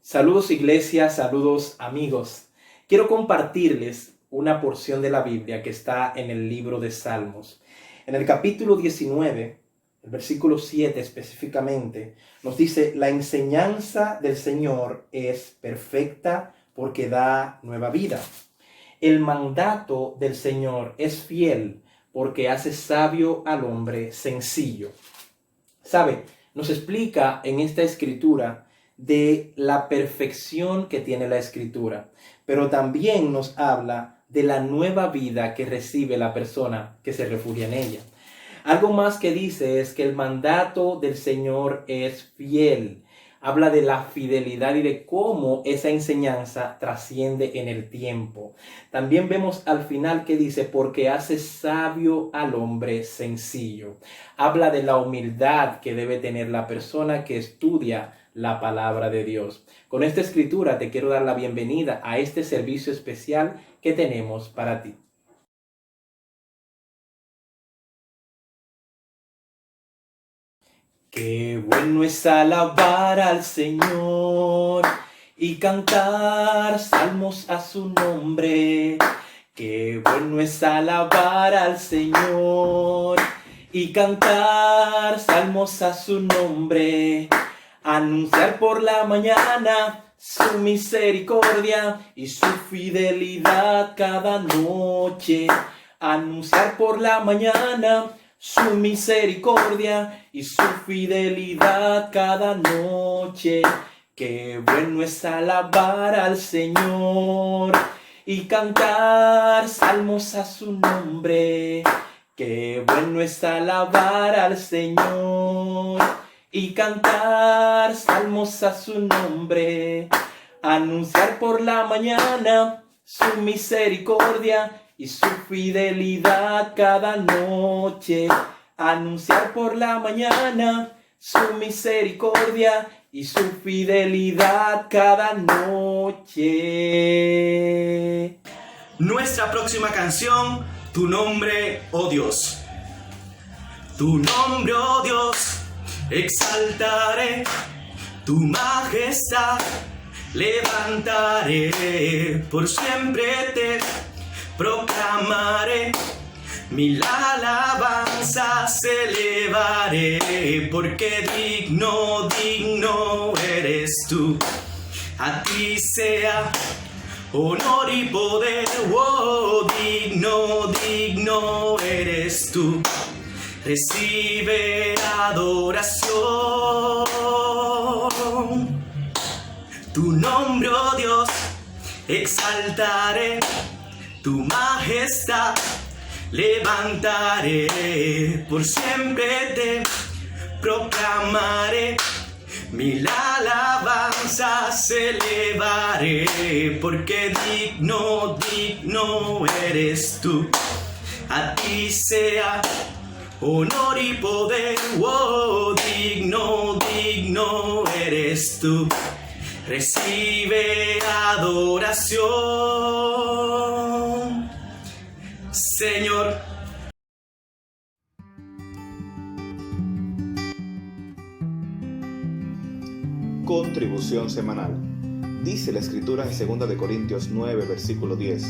Saludos iglesia, saludos amigos. Quiero compartirles una porción de la Biblia que está en el libro de Salmos. En el capítulo 19, el versículo 7 específicamente, nos dice: la enseñanza del Señor es perfecta porque da nueva vida. El mandato del Señor es fiel porque hace sabio al hombre sencillo. ¿Sabe? Nos explica en esta escritura de la perfección que tiene la escritura, pero también nos habla de la nueva vida que recibe la persona que se refugia en ella. Algo más que dice es que el mandato del Señor es fiel. Habla de la fidelidad y de cómo esa enseñanza trasciende en el tiempo. También vemos al final que dice: porque hace sabio al hombre sencillo. Habla de la humildad que debe tener la persona que estudia la palabra de Dios. Con esta escritura te quiero dar la bienvenida a este servicio especial que tenemos para ti. Qué bueno es alabar al Señor y cantar salmos a su nombre. Qué bueno es alabar al Señor y cantar salmos a su nombre. Anunciar por la mañana su misericordia y su fidelidad cada noche. Anunciar por la mañana su misericordia y su fidelidad cada noche. Qué bueno es alabar al Señor y cantar salmos a su nombre. Qué bueno es alabar al Señor y cantar salmos a su nombre. Anunciar por la mañana su misericordia y su fidelidad cada noche. Anunciar por la mañana su misericordia y su fidelidad cada noche. Nuestra próxima canción: Tu nombre, oh Dios. Tu nombre, oh Dios, exaltaré, tu majestad levantaré, por siempre te proclamaré, mi alabanza elevaré, porque digno, digno eres tú. A ti sea honor y poder, oh, digno, digno eres tú. Recibe adoración. Tu nombre, oh Dios, exaltaré, tu majestad levantaré, por siempre te proclamaré, mi alabanza elevaré, porque digno, digno eres tú. A ti sea honor y poder, oh, digno, digno eres tú. Recibe adoración, Señor. Contribución semanal. Dice la escritura en 2 de Corintios 9, versículo 10.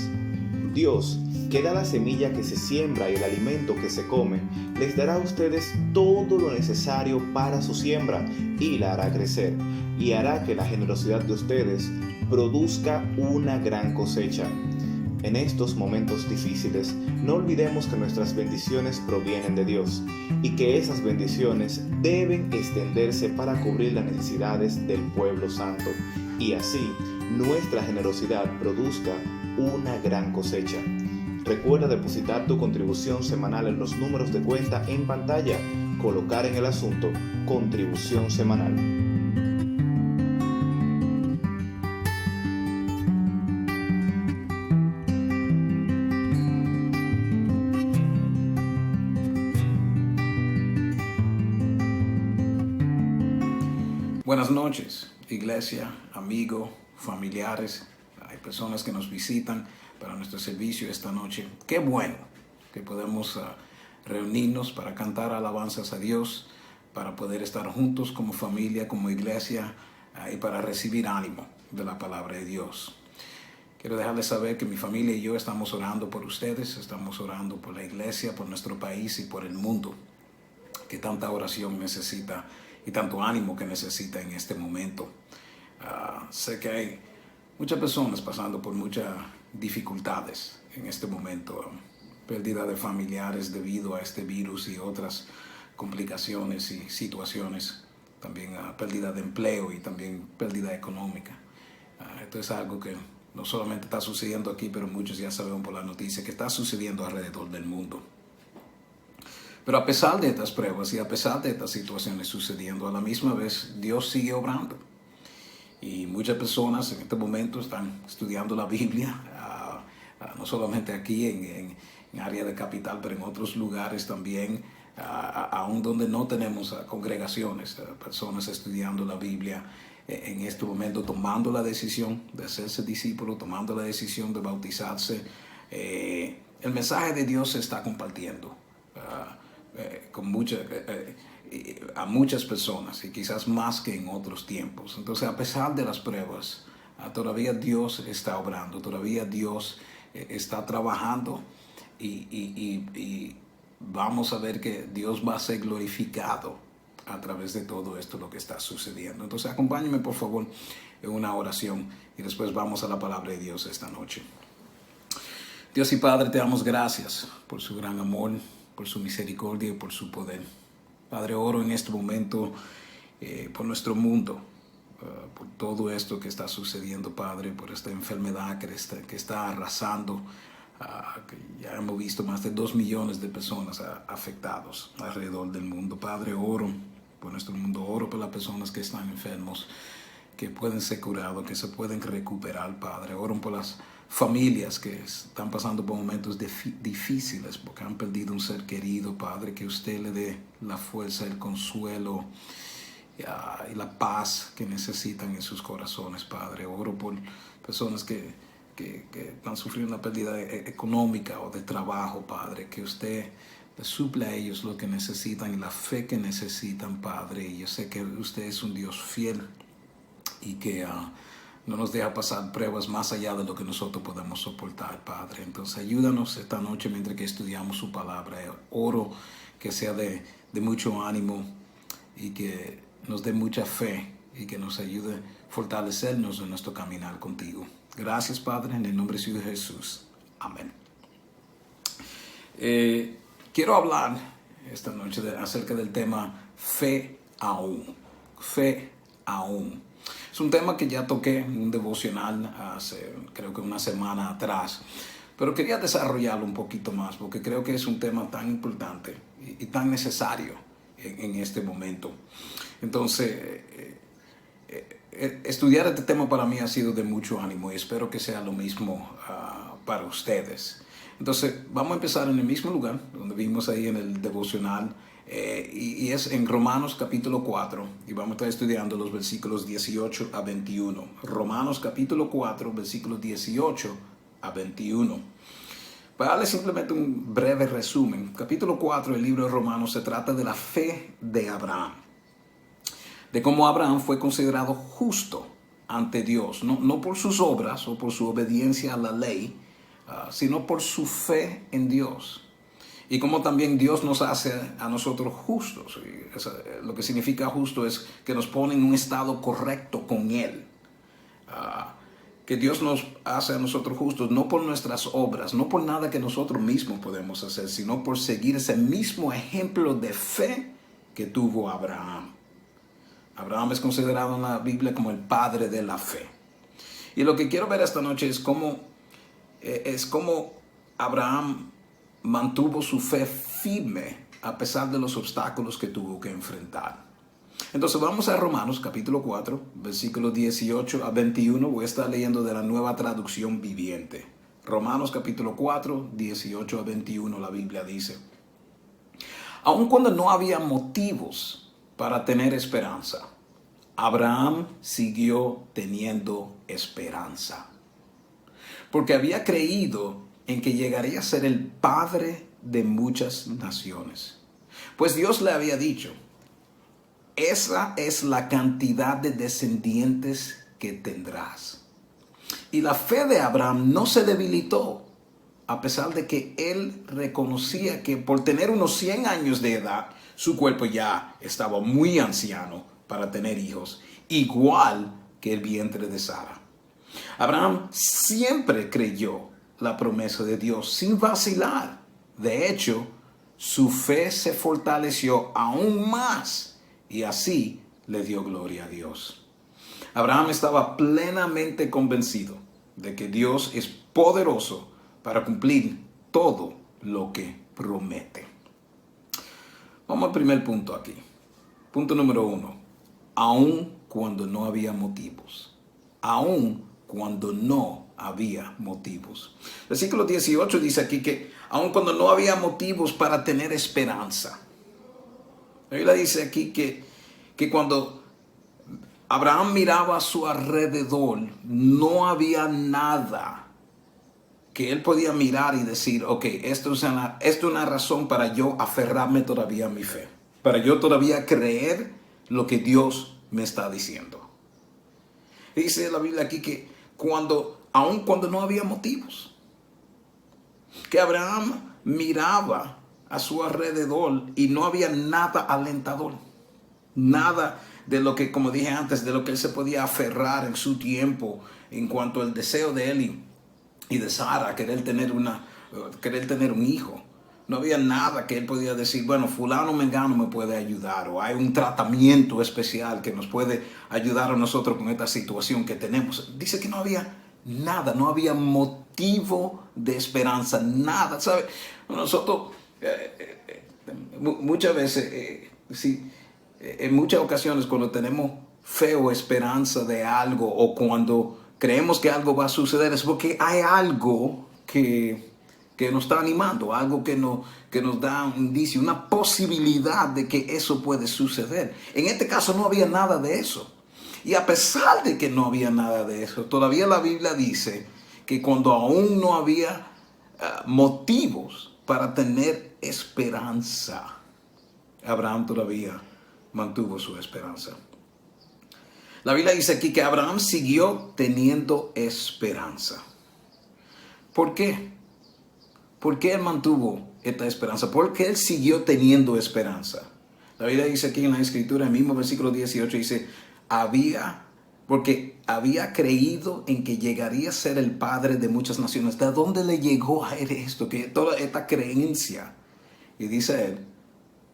Dios, que da la semilla que se siembra y el alimento que se come, les dará a ustedes todo lo necesario para su siembra y la hará crecer, y hará que la generosidad de ustedes produzca una gran cosecha. En estos momentos difíciles, no olvidemos que nuestras bendiciones provienen de Dios y que esas bendiciones deben extenderse para cubrir las necesidades del pueblo santo, y así nuestra generosidad produzca una gran cosecha. Recuerda depositar tu contribución semanal en los números de cuenta en pantalla, colocar en el asunto contribución semanal. Buenas noches, iglesia, amigo, familiares. Hay personas que nos visitan para nuestro servicio esta noche. Qué bueno que podemos reunirnos para cantar alabanzas a Dios, para poder estar juntos como familia, como iglesia, y para recibir ánimo de la palabra de Dios. Quiero dejarles saber que mi familia y yo estamos orando por ustedes, estamos orando por la iglesia, por nuestro país y por el mundo, que tanta oración necesita y tanto ánimo que necesita en este momento. Sé que hay muchas personas pasando por muchas dificultades en este momento, pérdida de familiares debido a este virus y otras complicaciones y situaciones, también pérdida de empleo y también pérdida económica. Esto es algo que no solamente está sucediendo aquí, pero muchos ya saben por la noticia que está sucediendo alrededor del mundo. Pero a pesar de estas pruebas y a pesar de estas situaciones sucediendo, a la misma vez Dios sigue obrando. Y muchas personas en este momento están estudiando la Biblia, no solamente aquí en área de capital, pero en otros lugares también, aún donde no tenemos congregaciones, personas estudiando la Biblia en este momento, tomando la decisión de hacerse discípulo, tomando la decisión de bautizarse. El mensaje de Dios se está compartiendo a muchas personas y quizás más que en otros tiempos. Entonces, a pesar de las pruebas, todavía Dios está obrando, todavía Dios está trabajando y vamos a ver que Dios va a ser glorificado a través de todo esto lo que está sucediendo. Entonces, acompáñenme por favor en una oración y después vamos a la palabra de Dios esta noche. Dios y Padre, te damos gracias por su gran amor, por su misericordia y por su poder. Padre, oro en este momento por nuestro mundo, por todo esto que está sucediendo, Padre, por esta enfermedad que está arrasando, que ya hemos visto más de 2 millones de personas afectados alrededor del mundo. Padre, oro por nuestro mundo, oro por las personas que están enfermos, que pueden ser curados, que se pueden recuperar, Padre. Oro por las familias que están pasando por momentos difíciles porque han perdido un ser querido, Padre, que usted le dé la fuerza, el consuelo y la paz que necesitan en sus corazones, Padre. Oro por personas que están sufriendo una pérdida económica o de trabajo, Padre, que usted les suple a ellos lo que necesitan y la fe que necesitan, Padre. Y yo sé que usted es un Dios fiel y que no nos deja pasar pruebas más allá de lo que nosotros podemos soportar, Padre. Entonces ayúdanos esta noche mientras que estudiamos su palabra. Oro que sea de mucho ánimo y que nos dé mucha fe y que nos ayude a fortalecernos en nuestro caminar contigo. Gracias, Padre, en el nombre de Jesús. Amén. Quiero hablar esta noche acerca del tema fe aún. Fe aún. Es un tema que ya toqué en un devocional hace creo que una semana atrás, pero quería desarrollarlo un poquito más porque creo que es un tema tan importante y tan necesario en este momento. Entonces, estudiar este tema para mí ha sido de mucho ánimo y espero que sea lo mismo para ustedes. Entonces, vamos a empezar en el mismo lugar donde vimos ahí en el devocional. Y es en Romanos capítulo 4 y vamos a estar estudiando los versículos 18 a 21. Romanos capítulo 4, versículos 18 a 21. Para darle simplemente un breve resumen, capítulo 4 del libro de Romanos se trata de la fe de Abraham, de cómo Abraham fue considerado justo ante Dios, no por sus obras o por su obediencia a la ley, sino por su fe en Dios. Y como también Dios nos hace a nosotros justos. Lo que significa justo es que nos pone en un estado correcto con Él. Que Dios nos hace a nosotros justos, no por nuestras obras, no por nada que nosotros mismos podemos hacer, sino por seguir ese mismo ejemplo de fe que tuvo Abraham. Abraham es considerado en la Biblia como el padre de la fe. Y lo que quiero ver esta noche es cómo Abraham mantuvo su fe firme a pesar de los obstáculos que tuvo que enfrentar. Entonces vamos a Romanos capítulo 4, versículos 18 a 21. Voy a estar leyendo de la Nueva Traducción Viviente. Romanos capítulo 4, 18 a 21, la Biblia dice: aun cuando no había motivos para tener esperanza, Abraham siguió teniendo esperanza, porque había creído en que llegaría a ser el padre de muchas naciones. Pues Dios le había dicho: esa es la cantidad de descendientes que tendrás. Y la fe de Abraham no se debilitó, a pesar de que él reconocía que por tener unos 100 años de edad, su cuerpo ya estaba muy anciano para tener hijos, igual que el vientre de Sara. Abraham siempre creyó la promesa de Dios sin vacilar. De hecho, su fe se fortaleció aún más y así le dio gloria a Dios. Abraham estaba plenamente convencido de que Dios es poderoso para cumplir todo lo que promete. Vamos al primer punto aquí. Punto número 1. Aun cuando no había motivos. Aun cuando no había motivos. Versículo 18 dice aquí que aun cuando no había motivos para tener esperanza. La Biblia dice aquí que cuando Abraham miraba a su alrededor, no había nada que él podía mirar y decir, ok, esto es una razón para yo aferrarme todavía a mi fe, para yo todavía creer lo que Dios me está diciendo. Dice la Biblia aquí que aun cuando no había motivos, que Abraham miraba a su alrededor y no había nada alentador, nada de lo que, como dije antes, de lo que él se podía aferrar en su tiempo en cuanto al deseo de él y de Sara, querer tener un hijo. No había nada que él podía decir, bueno, fulano mengano me puede ayudar, o hay un tratamiento especial que nos puede ayudar a nosotros con esta situación que tenemos. Dice que no había nada, no había motivo de esperanza, nada, ¿sabe? Nosotros muchas veces, en muchas ocasiones cuando tenemos fe o esperanza de algo, o cuando creemos que algo va a suceder, es porque hay algo que nos está animando, algo que nos da un indicio, una posibilidad de que eso puede suceder. En este caso no había nada de eso. Y a pesar de que no había nada de eso, todavía la Biblia dice que cuando aún no había motivos para tener esperanza, Abraham todavía mantuvo su esperanza. La Biblia dice aquí que Abraham siguió teniendo esperanza. ¿Por qué? ¿Por qué él mantuvo esta esperanza? ¿Por qué él siguió teniendo esperanza? La Biblia dice aquí en la Escritura, el mismo versículo 18, dice, porque había creído en que llegaría a ser el padre de muchas naciones. ¿De dónde le llegó a él esto? Que toda esta creencia. Y dice él,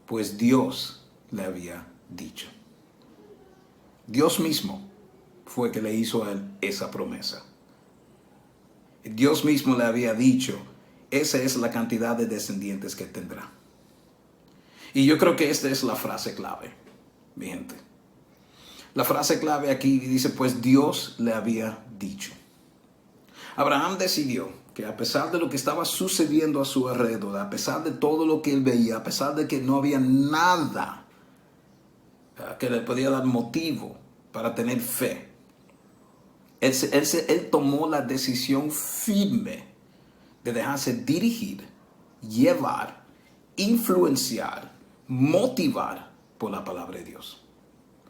pues Dios le había dicho. Dios mismo fue que le hizo a él esa promesa. Dios mismo le había dicho, esa es la cantidad de descendientes que tendrá. Y yo creo que esta es la frase clave, mi gente. La frase clave aquí dice, pues Dios le había dicho. Abraham decidió que a pesar de lo que estaba sucediendo a su alrededor, a pesar de todo lo que él veía, a pesar de que no había nada que le podía dar motivo para tener fe, él tomó la decisión firme de dejarse dirigir, llevar, influenciar, motivar por la palabra de Dios,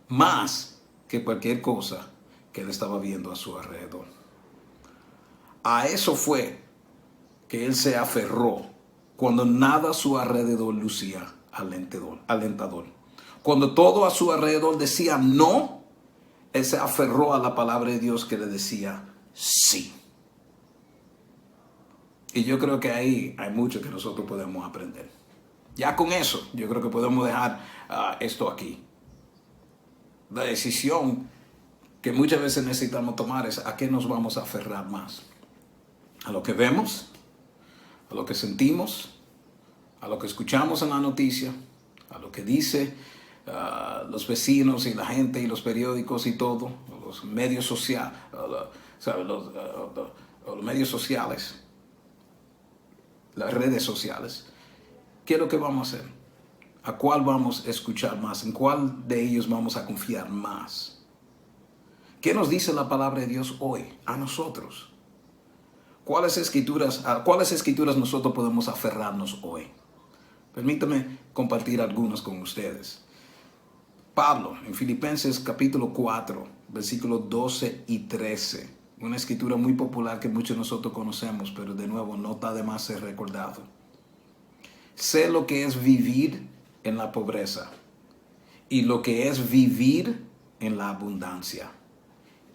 más que cualquier cosa que él estaba viendo a su alrededor. A eso fue que él se aferró cuando nada a su alrededor lucía alentador. Cuando todo a su alrededor decía no, él se aferró a la palabra de Dios que le decía sí. Y yo creo que ahí hay mucho que nosotros podemos aprender. Ya con eso, yo creo que podemos dejar esto aquí. La decisión que muchas veces necesitamos tomar es a qué nos vamos a aferrar más. A lo que vemos, a lo que sentimos, a lo que escuchamos en la noticia, a lo que dice los vecinos y la gente y los periódicos y todo, los medios sociales, los medios sociales, las redes sociales. ¿Qué es lo que vamos a hacer? ¿A cuál vamos a escuchar más? ¿En cuál de ellos vamos a confiar más? ¿Qué nos dice la palabra de Dios hoy a nosotros? ¿A cuáles escrituras nosotros podemos aferrarnos hoy? Permítame compartir algunas con ustedes. Pablo, en Filipenses capítulo 4, versículos 12 y 13. Una escritura muy popular que muchos de nosotros conocemos, pero de nuevo no está de más ser recordado. Sé lo que es vivir en la pobreza y lo que es vivir en la abundancia.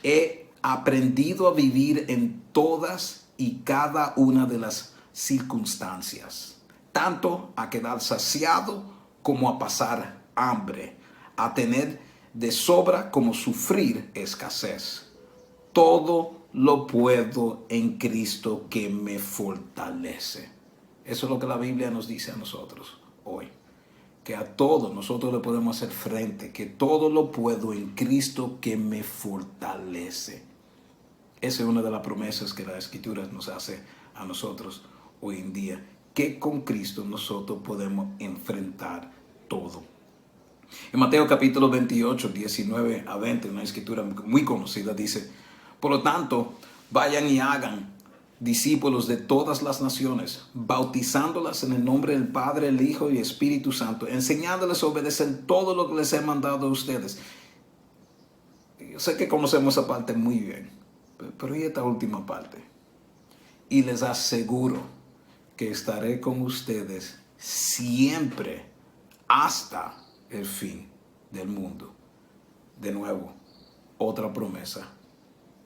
He aprendido a vivir en todas y cada una de las circunstancias, tanto a quedar saciado como a pasar hambre, a tener de sobra como sufrir escasez. Todo lo puedo en Cristo que me fortalece. Eso es lo que la Biblia nos dice a nosotros hoy. Que a todo nosotros le podemos hacer frente, que todo lo puedo en Cristo que me fortalece. Esa es una de las promesas que la Escritura nos hace a nosotros hoy en día, que con Cristo nosotros podemos enfrentar todo. En Mateo capítulo 28, 19 a 20, una escritura muy conocida, dice: por lo tanto, vayan y hagan discípulos de todas las naciones, bautizándolas en el nombre del Padre, el Hijo y el Espíritu Santo, enseñándoles a obedecer todo lo que les he mandado a ustedes. Yo sé que conocemos esa parte muy bien, pero ¿y esta última parte? Y les aseguro que estaré con ustedes siempre hasta el fin del mundo. De nuevo, otra promesa.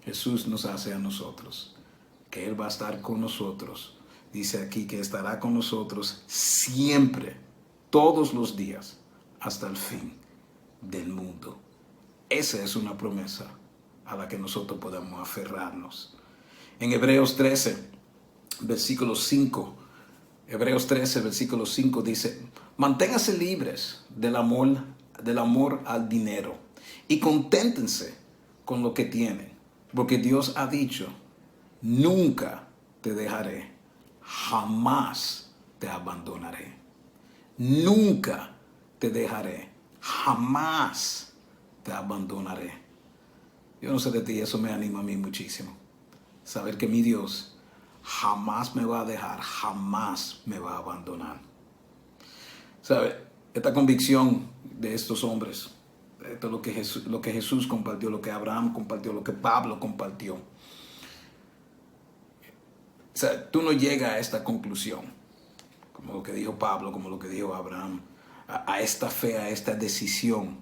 Jesús nos hace a nosotros que Él va a estar con nosotros. Dice aquí que estará con nosotros siempre, todos los días, hasta el fin del mundo. Esa es una promesa a la que nosotros podemos aferrarnos. En Hebreos 13, versículo 5, Hebreos 13, versículo 5 dice: manténganse libres del amor al dinero y conténtense con lo que tienen, porque Dios ha dicho: nunca te dejaré, jamás te abandonaré. Nunca te dejaré, jamás te abandonaré. Yo no sé de ti, eso me anima a mí muchísimo. Saber que mi Dios jamás me va a dejar, jamás me va a abandonar. ¿Sabe? Esta convicción de estos hombres, esto es lo que Jesús compartió, lo que Abraham compartió, lo que Pablo compartió. O sea, tú no llegas a esta conclusión, como lo que dijo Pablo, como lo que dijo Abraham, a esta fe, a esta decisión,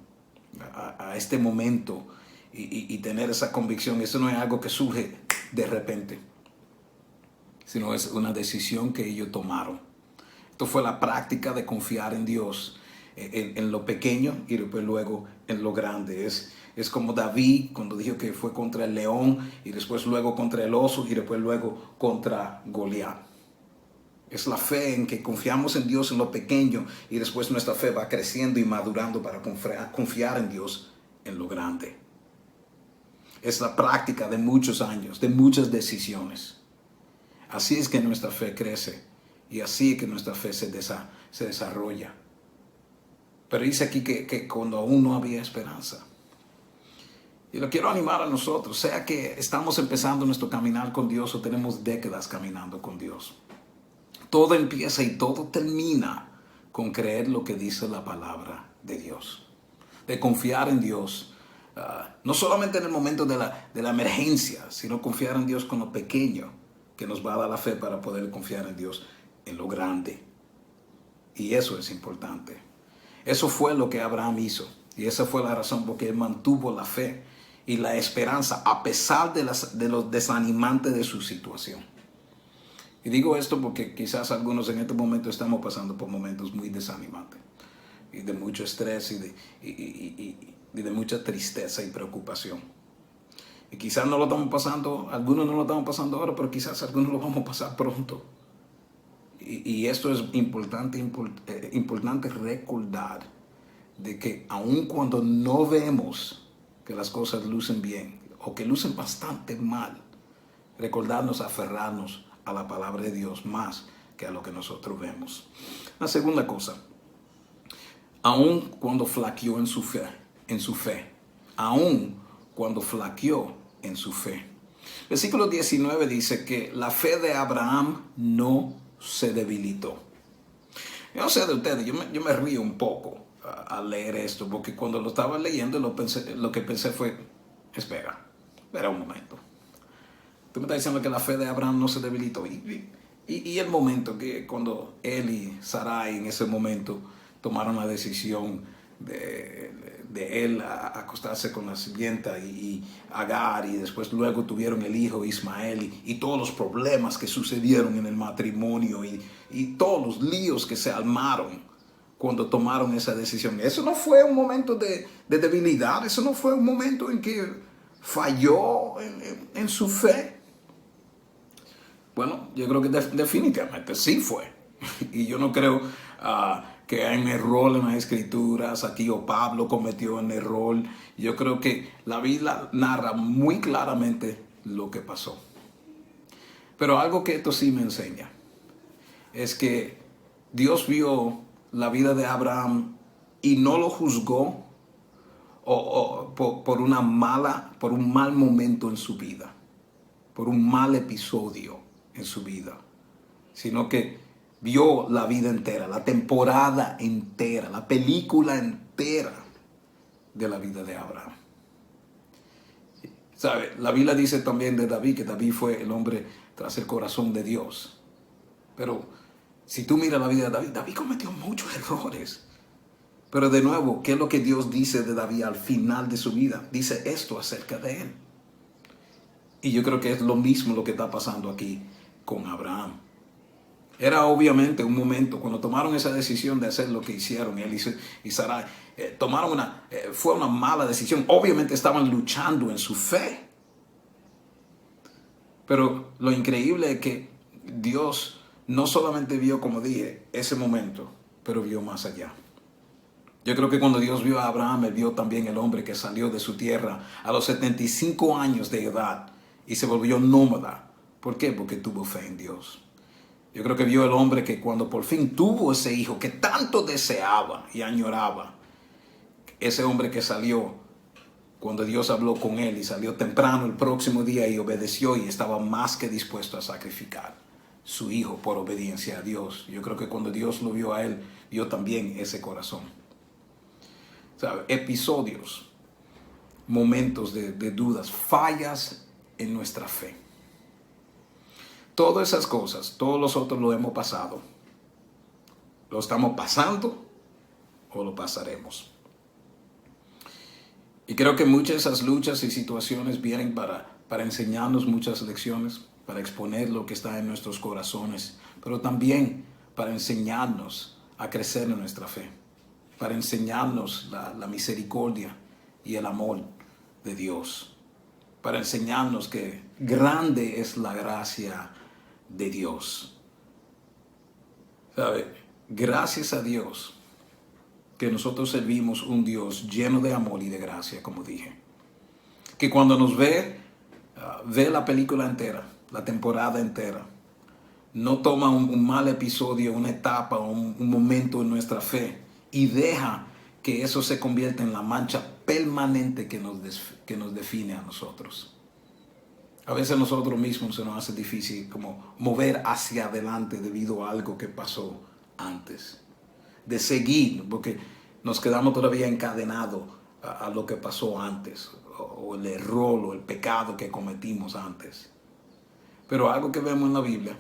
a este momento y tener esa convicción. Eso no es algo que surge de repente, sino es una decisión que ellos tomaron. Esto fue la práctica de confiar en Dios en lo pequeño y después luego en lo grande. Es como David cuando dijo que fue contra el león y después luego contra el oso y después luego contra Goliat. Es la fe en que confiamos en Dios en lo pequeño y después nuestra fe va creciendo y madurando para confiar en Dios en lo grande. Es la práctica de muchos años, de muchas decisiones. Así es que nuestra fe crece y así es que nuestra fe se desarrolla. Pero dice aquí que cuando aún no había esperanza. Y lo quiero animar a nosotros, sea que estamos empezando nuestro caminar con Dios o tenemos décadas caminando con Dios. Todo empieza y todo termina con creer lo que dice la palabra de Dios. De confiar en Dios, no solamente en el momento de la emergencia, sino confiar en Dios con lo pequeño, que nos va a dar la fe para poder confiar en Dios en lo grande. Y eso es importante. Eso fue lo que Abraham hizo. Y esa fue la razón por que él mantuvo la fe y la esperanza a pesar de los desanimantes de su situación. Y digo esto porque quizás algunos en este momento estamos pasando por momentos muy desanimantes y de mucho estrés y de mucha tristeza y preocupación. Y quizás no lo estamos pasando, algunos no lo estamos pasando ahora, pero quizás algunos lo vamos a pasar pronto. Y esto es importante recordar de que aun cuando no vemos que las cosas lucen bien o que lucen bastante mal, recordarnos, aferrarnos a la palabra de Dios más que a lo que nosotros vemos. La segunda cosa, aun cuando flaqueó en su fe, aun cuando flaqueó en su fe. Versículo 19 dice que la fe de Abraham no se debilitó. Yo no sé de ustedes, yo me río un poco al leer esto, porque cuando lo estaba leyendo lo que pensé fue, espera un momento. Tú me estás diciendo que la fe de Abraham no se debilitó. Y el momento que cuando él y Sarai en ese momento tomaron la decisión de él acostarse con la sirvienta y Agar, y después luego tuvieron el hijo Ismael, y todos los problemas que sucedieron en el matrimonio y todos los líos que se armaron cuando tomaron esa decisión. Eso no fue un momento de debilidad, eso no fue un momento en que falló en su fe. Bueno, yo creo que definitivamente sí fue. Y yo no creo que hay un error en las escrituras aquí, o Pablo cometió un error. Yo creo que la Biblia narra muy claramente lo que pasó. Pero algo que esto sí me enseña es que Dios vio la vida de Abraham y no lo juzgó por un mal momento en su vida, por un mal episodio en su vida, sino que vio la vida entera, la temporada entera, la película entera de la vida de Abraham. ¿Sabe? La Biblia dice también de David que David fue el hombre tras el corazón de Dios. Pero si tú miras la vida de David, David cometió muchos errores. Pero de nuevo, ¿qué es lo que Dios dice de David al final de su vida? Dice esto acerca de él. Y yo creo que es lo mismo lo que está pasando aquí con Abraham. Era obviamente un momento, cuando tomaron esa decisión de hacer lo que hicieron, él y Sarai, fue una mala decisión. Obviamente estaban luchando en su fe. Pero lo increíble es que Dios no solamente vio, como dije, ese momento, pero vio más allá. Yo creo que cuando Dios vio a Abraham, él vio también el hombre que salió de su tierra a los 75 años de edad y se volvió nómada. ¿Por qué? Porque tuvo fe en Dios. Yo creo que vio el hombre que cuando por fin tuvo ese hijo que tanto deseaba y añoraba, ese hombre que salió cuando Dios habló con él y salió temprano el próximo día y obedeció y estaba más que dispuesto a sacrificar su hijo por obediencia a Dios. Yo creo que cuando Dios lo vio a él, vio también ese corazón. ¿Sabe? Episodios, momentos de dudas, fallas en nuestra fe. Todas esas cosas, todos nosotros lo hemos pasado. ¿Lo estamos pasando o lo pasaremos? Y creo que muchas de esas luchas y situaciones vienen para enseñarnos muchas lecciones, para exponer lo que está en nuestros corazones, pero también para enseñarnos a crecer en nuestra fe, para enseñarnos la misericordia y el amor de Dios, para enseñarnos que grande es la gracia de Dios. ¿Sabe? Gracias a Dios que nosotros servimos un Dios lleno de amor y de gracia, como dije. Que cuando nos ve la película entera, la temporada entera, no toma un mal episodio, una etapa, un momento en nuestra fe y deja que eso se convierta en la mancha permanente que nos define a nosotros. A veces nosotros mismos se nos hace difícil como mover hacia adelante debido a algo que pasó antes. De seguir, porque nos quedamos todavía encadenados a lo que pasó antes, o el error o el pecado que cometimos antes. Pero algo que vemos en la Biblia,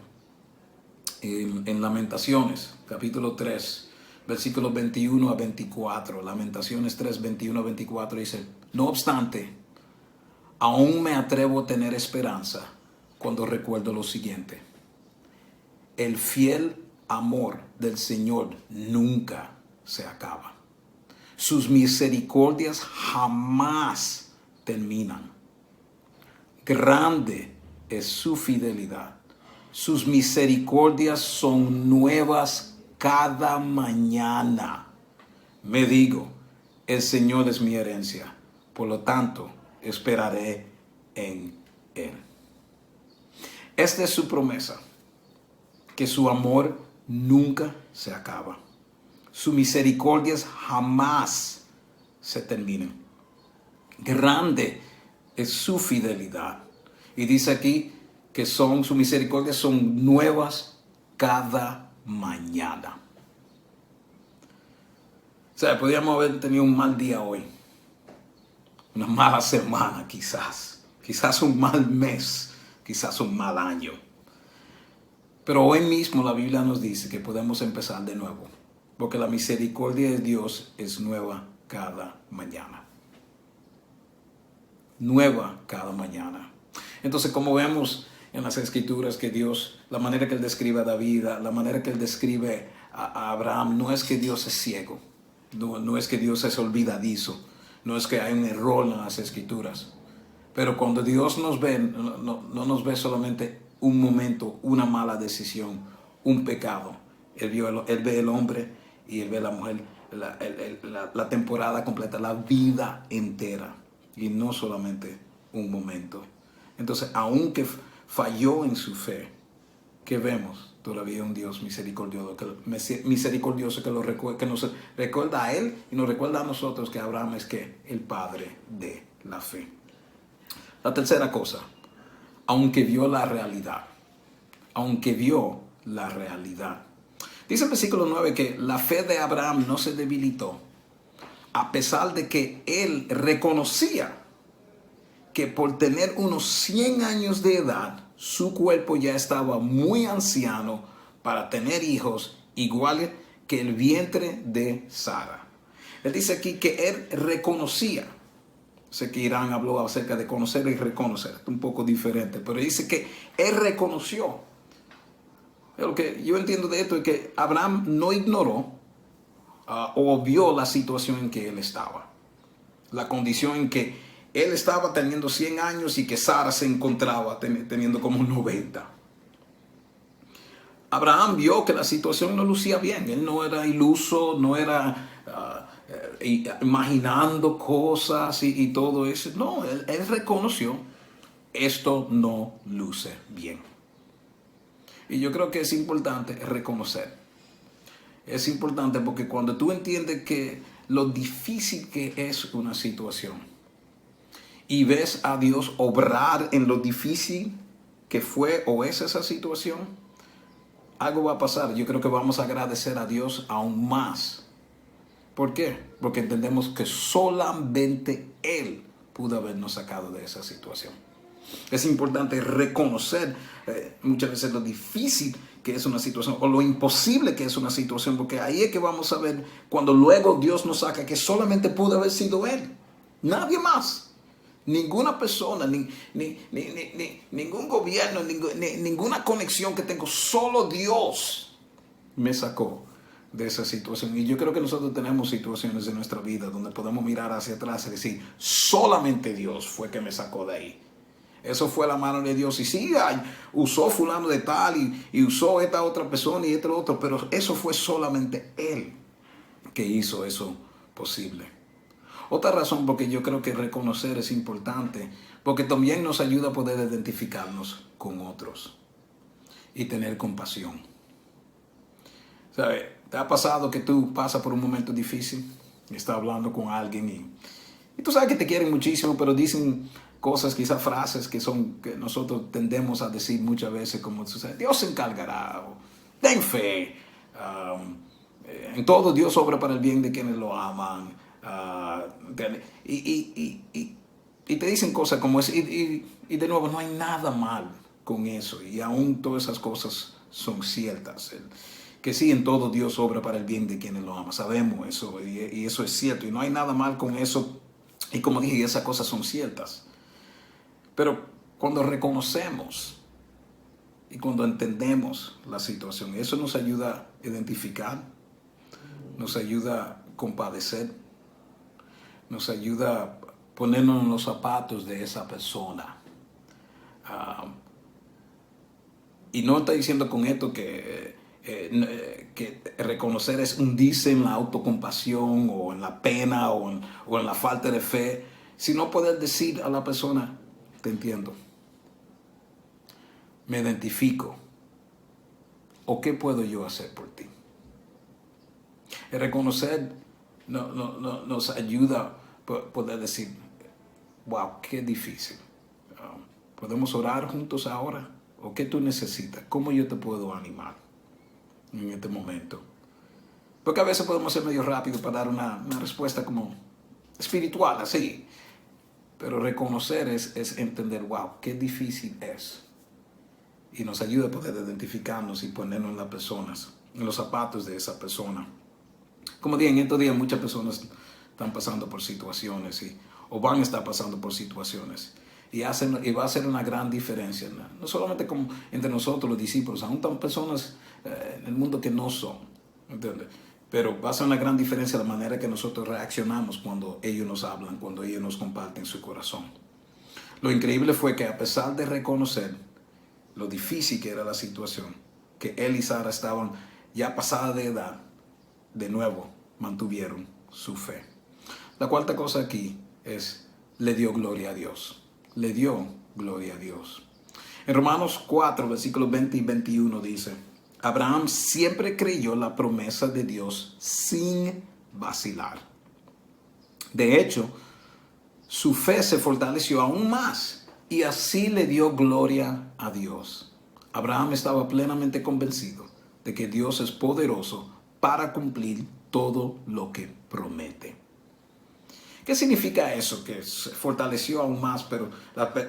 en Lamentaciones, capítulo 3, versículos 21 a 24, Lamentaciones 3, 21 a 24, dice: no obstante, aún me atrevo a tener esperanza cuando recuerdo lo siguiente: el fiel amor del Señor nunca se acaba. Sus misericordias jamás terminan. Grande es su fidelidad. Sus misericordias son nuevas cada mañana. Me digo, el Señor es mi herencia, por lo tanto, esperaré en Él. Esta es su promesa, que su amor nunca se acaba. Sus misericordias jamás se terminan. Grande es su fidelidad. Y dice aquí que sus misericordias son nuevas cada mañana. sea, podríamos haber tenido un mal día hoy, una mala semana quizás un mal mes, quizás un mal año. Pero hoy mismo la Biblia nos dice que podemos empezar de nuevo, porque la misericordia de Dios es nueva cada mañana. Nueva cada mañana. Entonces, como vemos en las Escrituras que Dios, la manera que Él describe a David, la manera que Él describe a Abraham, no es que Dios es ciego, no es que Dios es olvidadizo, no es que hay un error en las Escrituras. Pero cuando Dios nos ve, no nos ve solamente un momento, una mala decisión, un pecado. Él ve el hombre y Él ve la mujer, la temporada completa, la vida entera, y no solamente un momento. Entonces, aunque falló en su fe, ¿qué vemos? Todavía un Dios misericordioso que nos recuerda a Él y nos recuerda a nosotros que Abraham es el padre de la fe. La tercera cosa, aunque vio la realidad. Dice el versículo 9 que la fe de Abraham no se debilitó, a pesar de que él reconocía que por tener unos 100 años de edad, su cuerpo ya estaba muy anciano para tener hijos iguales que el vientre de Sara. Él dice aquí que él reconocía. Sé que Irán habló acerca de conocer y reconocer, un poco diferente, pero dice que él reconoció. Lo que yo entiendo de esto es que Abraham no ignoró o vio la situación en que él estaba. La condición en que él estaba teniendo 100 años y que Sara se encontraba teniendo como 90. Abraham vio que la situación no lucía bien. Él no era iluso, no era imaginando cosas y todo eso. No, él reconoció, esto no luce bien. Y yo creo que es importante reconocer. Es importante porque cuando tú entiendes que lo difícil que es una situación y ves a Dios obrar en lo difícil que fue o es esa situación, algo va a pasar. Yo creo que vamos a agradecer a Dios aún más. ¿Por qué? Porque entendemos que solamente Él pudo habernos sacado de esa situación. Es importante reconocer muchas veces lo difícil que es una situación o lo imposible que es una situación, porque ahí es que vamos a ver cuando luego Dios nos saca que solamente pudo haber sido Él, nadie más, ninguna persona, ningún gobierno, ninguna conexión que tengo, solo Dios me sacó de esa situación. Y yo creo que nosotros tenemos situaciones en nuestra vida donde podemos mirar hacia atrás y decir, solamente Dios fue que me sacó de ahí. Eso fue la mano de Dios. Y sí, usó fulano de tal y usó esta otra persona y este otro, pero eso fue solamente Él que hizo eso posible. Otra razón porque yo creo que reconocer es importante, porque también nos ayuda a poder identificarnos con otros y tener compasión. ¿Sabes? ¿Te ha pasado que tú pasas por un momento difícil y estás hablando con alguien y tú sabes que te quieren muchísimo, pero dicen cosas, quizás frases que nosotros tendemos a decir muchas veces como Dios se encargará, o ten fe, en todo Dios obra para el bien de quienes lo aman, y te dicen cosas como eso, y de nuevo no hay nada mal con eso, y aún todas esas cosas son ciertas, que sí, en todo Dios obra para el bien de quienes lo aman, sabemos eso, y eso es cierto, y no hay nada mal con eso, y como dije, esas cosas son ciertas. Pero cuando reconocemos y cuando entendemos la situación, eso nos ayuda a identificar, nos ayuda a compadecer, nos ayuda a ponernos en los zapatos de esa persona. Y no estoy diciendo con esto que reconocer es hundirse en la autocompasión o en la pena o en la falta de fe, sino poder decir a la persona, te entiendo, me identifico, o qué puedo yo hacer por ti. El reconocer nos ayuda a poder decir, wow, qué difícil. ¿Podemos orar juntos ahora? ¿O qué tú necesitas? ¿Cómo yo te puedo animar en este momento? Porque a veces podemos ser medio rápido para dar una respuesta como espiritual, así. Pero reconocer es entender, wow, qué difícil es. Y nos ayuda a poder identificarnos y ponernos en las personas, en los zapatos de esa persona. Como dije, en estos días muchas personas están pasando por situaciones o van a estar pasando por situaciones. Y va a hacer una gran diferencia, no solamente como entre nosotros los discípulos, aún están personas en el mundo que no son, ¿entiendes? Pero va a ser una gran diferencia la manera que nosotros reaccionamos cuando ellos nos hablan, cuando ellos nos comparten su corazón. Lo increíble fue que a pesar de reconocer lo difícil que era la situación, que él y Sara estaban ya pasadas de edad, de nuevo mantuvieron su fe. La cuarta cosa aquí es, le dio gloria a Dios. Le dio gloria a Dios. En Romanos 4, versículos 20 y 21 dice, Abraham siempre creyó la promesa de Dios sin vacilar. De hecho, su fe se fortaleció aún más y así le dio gloria a Dios. Abraham estaba plenamente convencido de que Dios es poderoso para cumplir todo lo que promete. ¿Qué significa eso? Que se fortaleció aún más, pero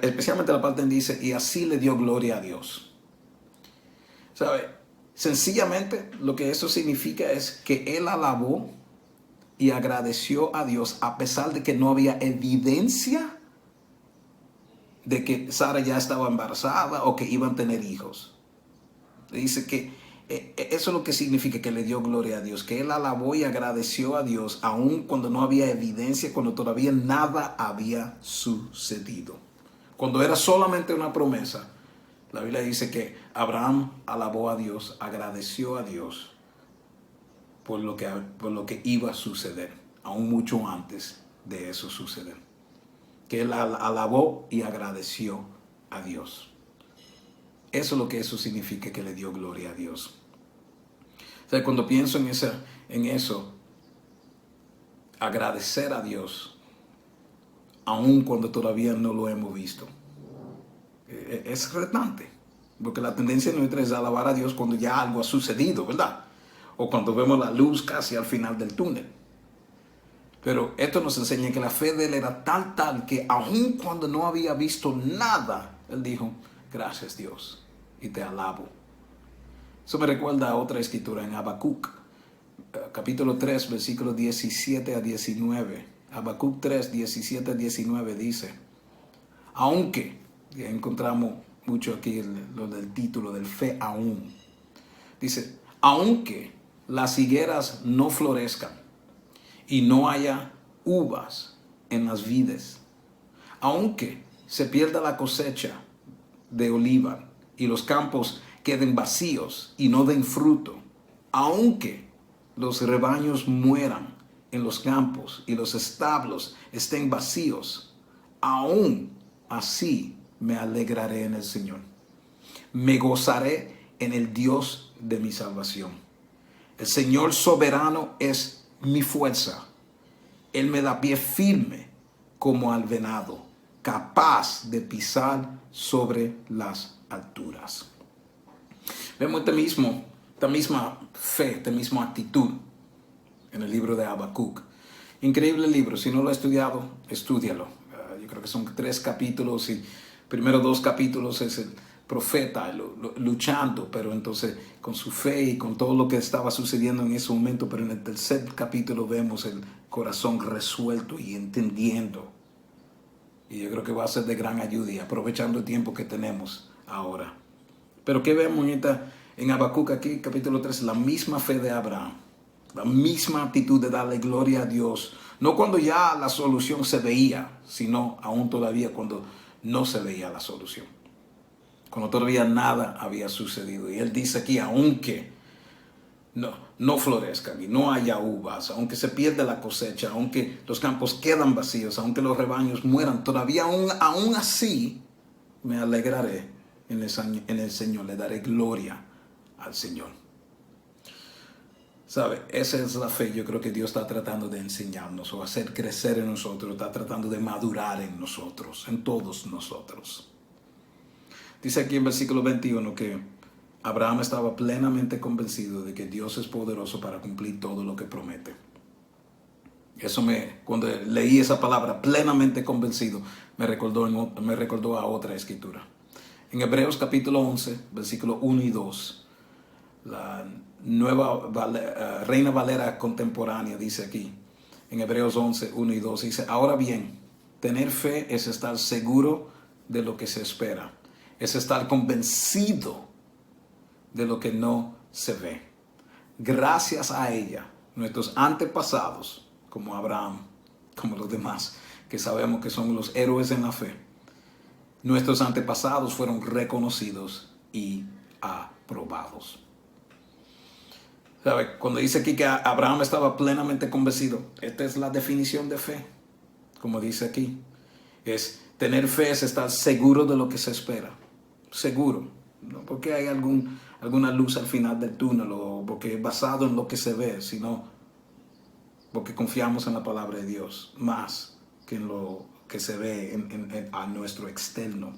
especialmente la parte donde dice, y así le dio gloria a Dios. ¿Sabe? Sencillamente lo que eso significa es que él alabó y agradeció a Dios a pesar de que no había evidencia de que Sara ya estaba embarazada o que iban a tener hijos. Dice que eso es lo que significa que le dio gloria a Dios, que él alabó y agradeció a Dios aun cuando no había evidencia, cuando todavía nada había sucedido. Cuando era solamente una promesa, la Biblia dice que Abraham alabó a Dios, agradeció a Dios por lo que iba a suceder, aún mucho antes de eso suceder. Que él alabó y agradeció a Dios. Eso es lo que eso significa, que le dio gloria a Dios. O sea, cuando pienso en eso, agradecer a Dios, aun cuando todavía no lo hemos visto, es retante. Porque la tendencia nuestra es alabar a Dios cuando ya algo ha sucedido, ¿verdad? O cuando vemos la luz casi al final del túnel. Pero esto nos enseña que la fe de él era tal que aun cuando no había visto nada, él dijo, gracias Dios, y te alabo. Eso me recuerda a otra escritura en Habacuc, capítulo 3, versículos 17 a 19. Habacuc 3, 17 a 19 dice, aunque, ya encontramos mucho aquí lo del título del fe aún. Dice, aunque las higueras no florezcan y no haya uvas en las vides, aunque se pierda la cosecha de oliva y los campos queden vacíos y no den fruto, aunque los rebaños mueran en los campos y los establos estén vacíos, aún así me alegraré en el Señor. Me gozaré en el Dios de mi salvación. El Señor soberano es mi fuerza. Él me da pie firme como al venado, capaz de pisar sobre las alturas. Vemos esta misma fe, esta misma actitud en el libro de Habacuc. Increíble libro, si no lo has estudiado, estúdialo. Yo creo que son 3 capítulos y primero 2 capítulos es el profeta luchando, pero entonces con su fe y con todo lo que estaba sucediendo en ese momento, pero en el tercer capítulo vemos el corazón resuelto y entendiendo. Y yo creo que va a ser de gran ayuda y aprovechando el tiempo que tenemos ahora. Pero ¿qué vemos en Habacuc aquí, capítulo 3? La misma fe de Abraham, la misma actitud de darle gloria a Dios, no cuando ya la solución se veía, sino aún todavía cuando no se veía la solución, cuando todavía nada había sucedido. Y él dice aquí, aunque no florezcan y no haya uvas, aunque se pierda la cosecha, aunque los campos quedan vacíos, aunque los rebaños mueran, todavía aún así me alegraré en el Señor, le daré gloria al Señor. ¿Sabe? Esa es la fe. Yo creo que Dios está tratando de enseñarnos o hacer crecer en nosotros, está tratando de madurar en nosotros, en todos nosotros. Dice aquí en versículo 21 que Abraham estaba plenamente convencido de que Dios es poderoso para cumplir todo lo que promete. Cuando leí esa palabra, plenamente convencido, me recordó a otra escritura. En Hebreos capítulo 11, versículos 1 y 2, la Reina Valera contemporánea dice aquí, en Hebreos 11, 1 y 2, dice: ahora bien, tener fe es estar seguro de lo que se espera, es estar convencido de lo que no se ve. Gracias a ella, nuestros antepasados, como Abraham, como los demás, que sabemos que son los héroes en la fe, nuestros antepasados fueron reconocidos y aprobados. ¿Sabe? Cuando dice aquí que Abraham estaba plenamente convencido, esta es la definición de fe. Como dice aquí, tener fe es estar seguro de lo que se espera. Seguro, no porque hay alguna luz al final del túnel o porque es basado en lo que se ve, sino porque confiamos en la palabra de Dios más que en lo que se ve a nuestro externo.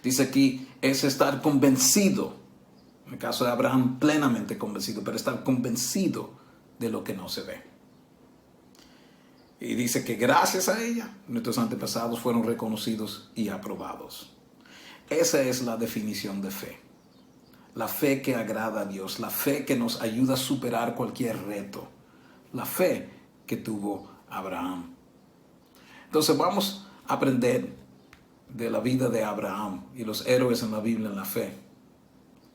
Dice aquí, es estar convencido, en el caso de Abraham plenamente convencido, pero estar convencido de lo que no se ve. Y dice que gracias a ella, nuestros antepasados fueron reconocidos y aprobados. Esa es la definición de fe. La fe que agrada a Dios, la fe que nos ayuda a superar cualquier reto, la fe que tuvo Abraham. Entonces vamos a aprender de la vida de Abraham y los héroes en la Biblia en la fe.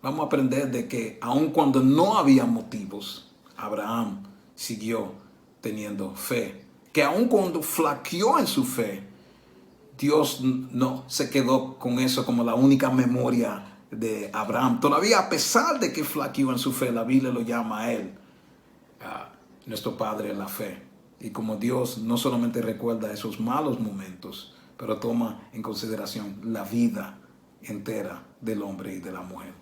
Vamos a aprender de que aun cuando no había motivos, Abraham siguió teniendo fe. Que aun cuando flaqueó en su fe, Dios no se quedó con eso como la única memoria de Abraham. Todavía, a pesar de que flaqueó en su fe, la Biblia lo llama a él nuestro Padre en la fe. Y como Dios no solamente recuerda esos malos momentos, pero toma en consideración la vida entera del hombre y de la mujer.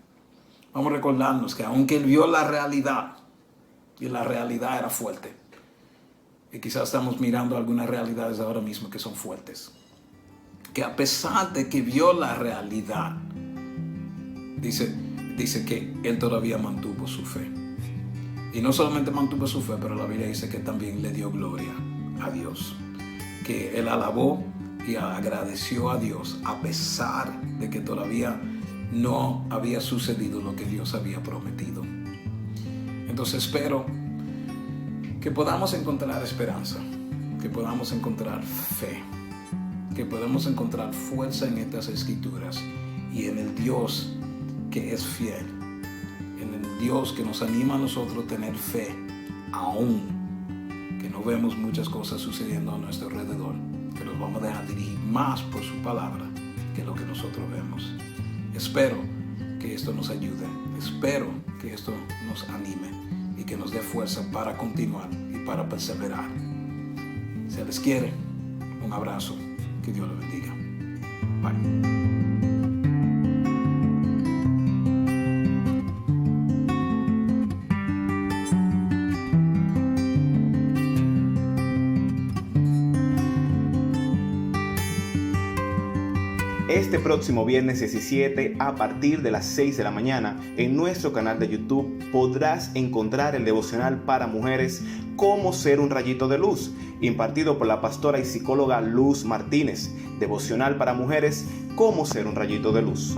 Vamos a recordarnos que aunque él vio la realidad, y la realidad era fuerte, y quizás estamos mirando algunas realidades ahora mismo que son fuertes, que a pesar de que vio la realidad, dice que él todavía mantuvo su fe. Y no solamente mantuvo su fe, pero la Biblia dice que también le dio gloria a Dios. Que él alabó y agradeció a Dios a pesar de que todavía no había sucedido lo que Dios había prometido. Entonces espero que podamos encontrar esperanza, que podamos encontrar fe, que podamos encontrar fuerza en estas escrituras y en el Dios que es fiel, en el Dios que nos anima a nosotros a tener fe, aún que no vemos muchas cosas sucediendo a nuestro alrededor, que nos vamos a dejar dirigir más por su palabra que lo que nosotros vemos. Espero que esto nos ayude, espero que esto nos anime y que nos dé fuerza para continuar y para perseverar. Se les quiere, un abrazo, que Dios los bendiga. Bye. Este próximo viernes 17 a partir de las 6 de la mañana en nuestro canal de YouTube podrás encontrar el devocional para mujeres Cómo ser un rayito de luz, impartido por la pastora y psicóloga Luz Martínez. Devocional para mujeres Cómo ser un rayito de luz.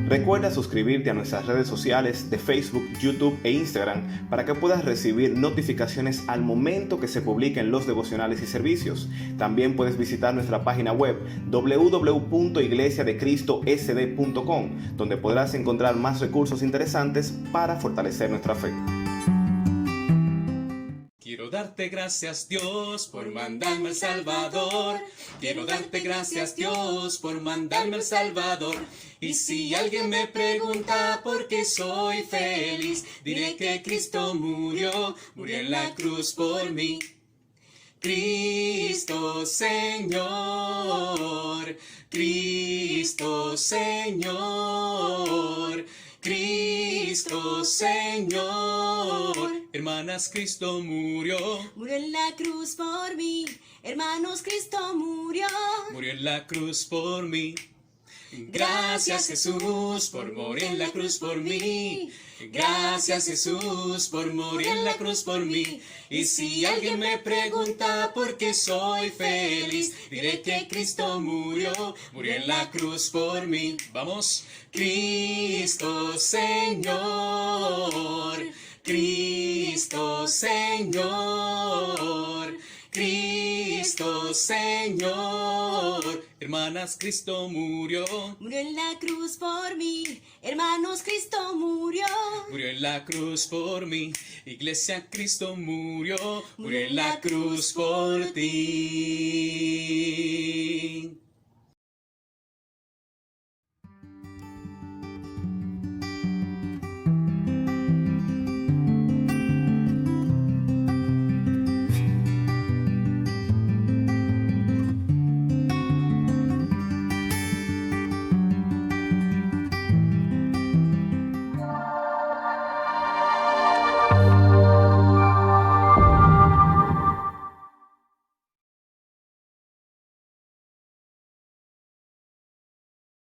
Recuerda suscribirte a nuestras redes sociales de Facebook, YouTube e Instagram para que puedas recibir notificaciones al momento que se publiquen los devocionales y servicios. También puedes visitar nuestra página web www.iglesiadecristosd.com, donde podrás encontrar más recursos interesantes para fortalecer nuestra fe. Quiero darte gracias, Dios, por mandarme al Salvador. Quiero darte gracias, Dios, por mandarme al Salvador. Y si alguien me pregunta por qué soy feliz, diré que Cristo murió en la cruz por mí. Cristo Señor, Cristo Señor, Cristo Señor. Hermanas, Cristo murió en la cruz por mí. Hermanos, Cristo murió en la cruz por mí. Gracias, Jesús, por morir en la cruz por mí. Gracias, Jesús, por morir en la cruz por mí. Y si alguien me pregunta por qué soy feliz, diré que Cristo murió en la cruz por mí. Vamos. Cristo Señor, Cristo Señor, Cristo Señor. Hermanas, Cristo murió en la cruz por mí. Hermanos, Cristo murió en la cruz por mí. Iglesia, Cristo murió en la cruz por ti.